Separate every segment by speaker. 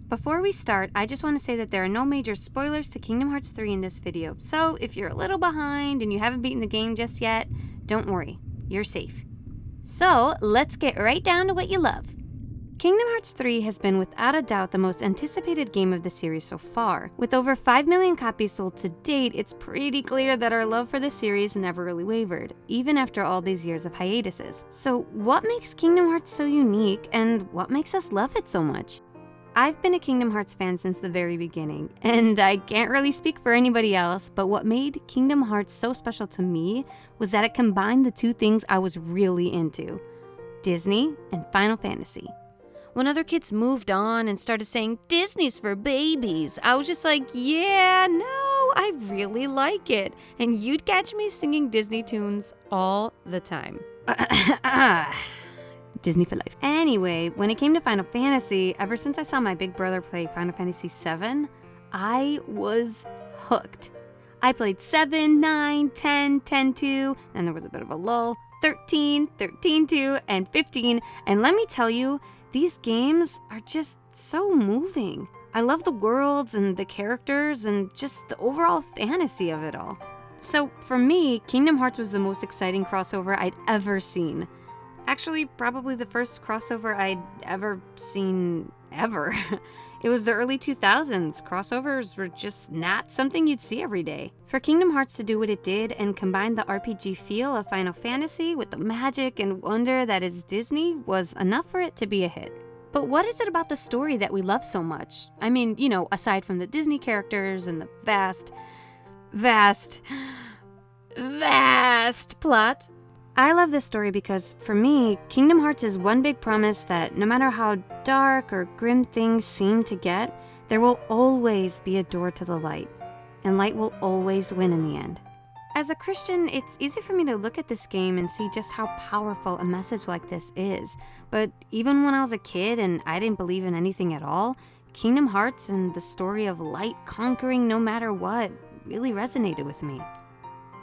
Speaker 1: Before we start, I just want to say that there are no major spoilers to Kingdom Hearts 3 in this video, so if you're a little behind and you haven't beaten the game just yet, don't worry, you're safe. So, let's get right down to what you love. Kingdom Hearts 3 has been without a doubt the most anticipated game of the series so far. With over 5 million copies sold to date, it's pretty clear that our love for the series never really wavered, even after all these years of hiatuses. So what makes Kingdom Hearts so unique, and what makes us love it so much? I've been a Kingdom Hearts fan since the very beginning, and I can't really speak for anybody else, but what made Kingdom Hearts so special to me was that it combined the two things I was really into: Disney and Final Fantasy. When other kids moved on and started saying, Disney's for babies, I was just like, yeah, no, I really like it. And you'd catch me singing Disney tunes all the time. Disney for life. Anyway, when it came to Final Fantasy, ever since I saw my big brother play Final Fantasy VII, I was hooked. I played 7, 9, 10, 10-2, and there was a bit of a lull, 13, 13-2, and 15, and let me tell you, these games are just so moving. I love the worlds and the characters and just the overall fantasy of it all. So for me, Kingdom Hearts was the most exciting crossover I'd ever seen. Actually, probably the first crossover I'd ever seen ever. It was the early 2000s. Crossovers were just not something you'd see every day. For Kingdom Hearts to do what it did and combine the RPG feel of Final Fantasy with the magic and wonder that is Disney was enough for it to be a hit. But what is it about the story that we love so much? I mean, aside from the Disney characters and the vast plot. I love this story because, for me, Kingdom Hearts is one big promise that no matter how dark or grim things seem to get, there will always be a door to the light, and light will always win in the end. As a Christian, it's easy for me to look at this game and see just how powerful a message like this is, but even when I was a kid and I didn't believe in anything at all, Kingdom Hearts and the story of light conquering no matter what really resonated with me.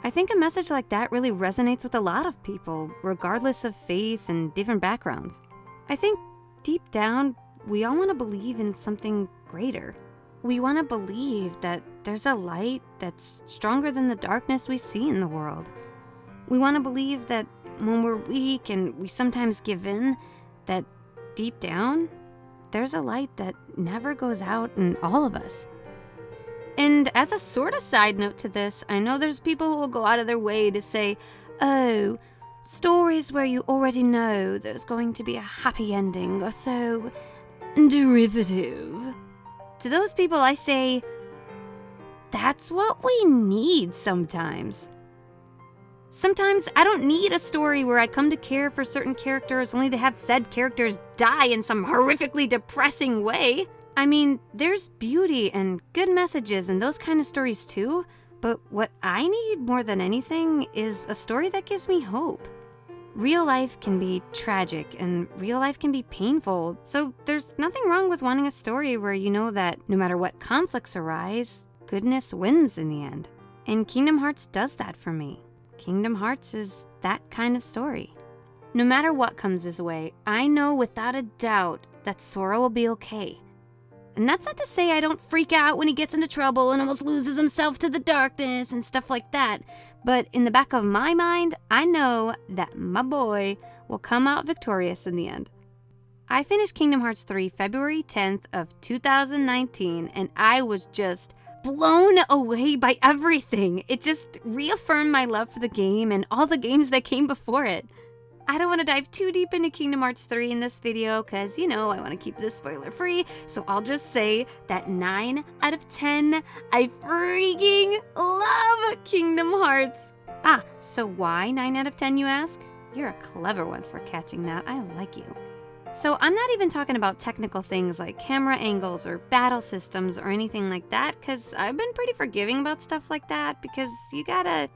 Speaker 1: I think a message like that really resonates with a lot of people, regardless of faith and different backgrounds. I think deep down, we all want to believe in something greater. We want to believe that there's a light that's stronger than the darkness we see in the world. We want to believe that when we're weak and we sometimes give in, that deep down, there's a light that never goes out in all of us. And as a sort of side note to this, I know there's people who will go out of their way to say, oh, stories where you already know there's going to be a happy ending are so derivative. To those people, I say, that's what we need sometimes. Sometimes I don't need a story where I come to care for certain characters only to have said characters die in some horrifically depressing way. I mean, there's beauty and good messages and those kind of stories too, but what I need more than anything is a story that gives me hope. Real life can be tragic and real life can be painful, so there's nothing wrong with wanting a story where you know that no matter what conflicts arise, goodness wins in the end. And Kingdom Hearts does that for me. Kingdom Hearts is that kind of story. No matter what comes his way, I know without a doubt that Sora will be okay. And that's not to say I don't freak out when he gets into trouble and almost loses himself to the darkness and stuff like that. But in the back of my mind, I know that my boy will come out victorious in the end. I finished Kingdom Hearts 3 February 10th of 2019, and I was just blown away by everything. It just reaffirmed my love for the game and all the games that came before it. I don't want to dive too deep into Kingdom Hearts 3 in this video because, I want to keep this spoiler free, so I'll just say that 9 out of 10, I freaking love Kingdom Hearts. So why 9 out of 10, you ask? You're a clever one for catching that. I like you. So I'm not even talking about technical things like camera angles or battle systems or anything like that, because I've been pretty forgiving about stuff like that because you gotta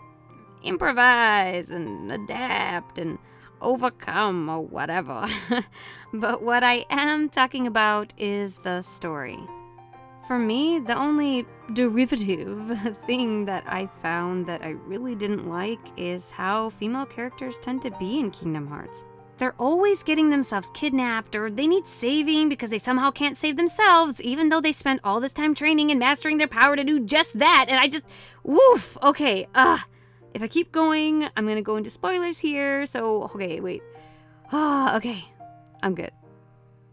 Speaker 1: improvise and adapt and overcome or whatever. But what I am talking about is the story. For me, the only derivative thing that I found that I really didn't like is how female characters tend to be in Kingdom Hearts. They're always getting themselves kidnapped, or they need saving because they somehow can't save themselves, even though they spent all this time training and mastering their power to do just that. And I just, woof. Okay, if I keep going, I'm gonna go into spoilers here. So, okay, wait. Okay, I'm good.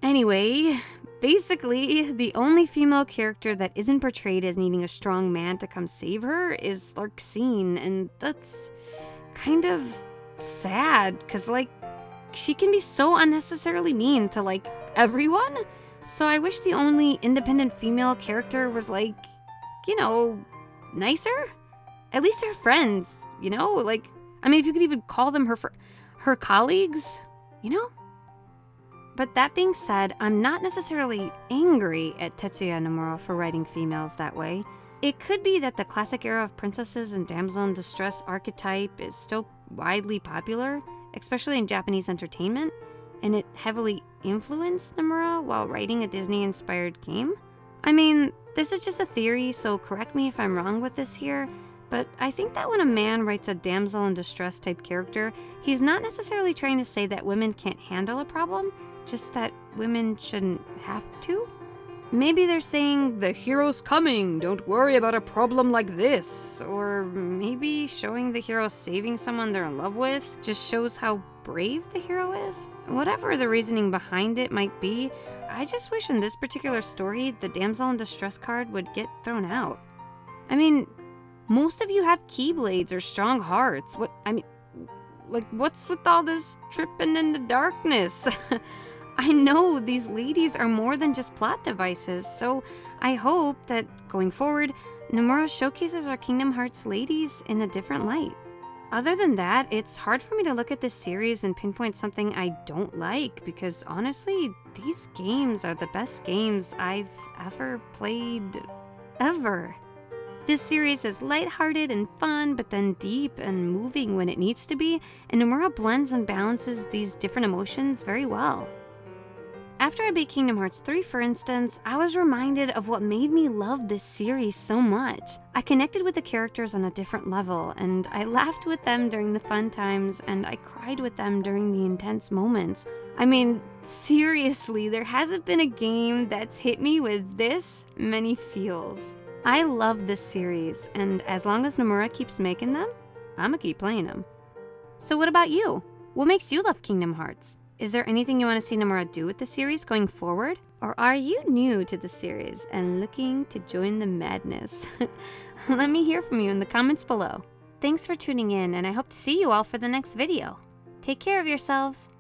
Speaker 1: Anyway, basically, the only female character that isn't portrayed as needing a strong man to come save her is Larxene, and that's kind of sad, because, like, she can be so unnecessarily mean to, like, everyone. So I wish the only independent female character was, like, you know, nicer. At least her friends, you know? Like, I mean, if you could even call them her colleagues, you know? But that being said, I'm not necessarily angry at Tetsuya Nomura for writing females that way. It could be that the classic era of princesses and damsel in distress archetype is still widely popular, especially in Japanese entertainment, and it heavily influenced Nomura while writing a Disney-inspired game. I mean, this is just a theory, so correct me if I'm wrong with this here, but I think that when a man writes a damsel in distress type character, he's not necessarily trying to say that women can't handle a problem, just that women shouldn't have to. Maybe they're saying, the hero's coming, don't worry about a problem like this. Or maybe showing the hero saving someone they're in love with just shows how brave the hero is. Whatever the reasoning behind it might be, I just wish in this particular story, the damsel in distress card would get thrown out. I mean, most of you have keyblades or strong hearts. What's with all this tripping in the darkness? I know these ladies are more than just plot devices, so I hope that, going forward, Nomura showcases our Kingdom Hearts ladies in a different light. Other than that, it's hard for me to look at this series and pinpoint something I don't like, because honestly, these games are the best games I've ever played, ever. This series is lighthearted and fun, but then deep and moving when it needs to be, and Nomura blends and balances these different emotions very well. After I beat Kingdom Hearts 3, for instance, I was reminded of what made me love this series so much. I connected with the characters on a different level, and I laughed with them during the fun times, and I cried with them during the intense moments. I mean, seriously, there hasn't been a game that's hit me with this many feels. I love this series, and as long as Nomura keeps making them, I'ma keep playing them. So what about you? What makes you love Kingdom Hearts? Is there anything you want to see Nomura do with the series going forward? Or are you new to the series and looking to join the madness? Let me hear from you in the comments below. Thanks for tuning in, and I hope to see you all for the next video. Take care of yourselves.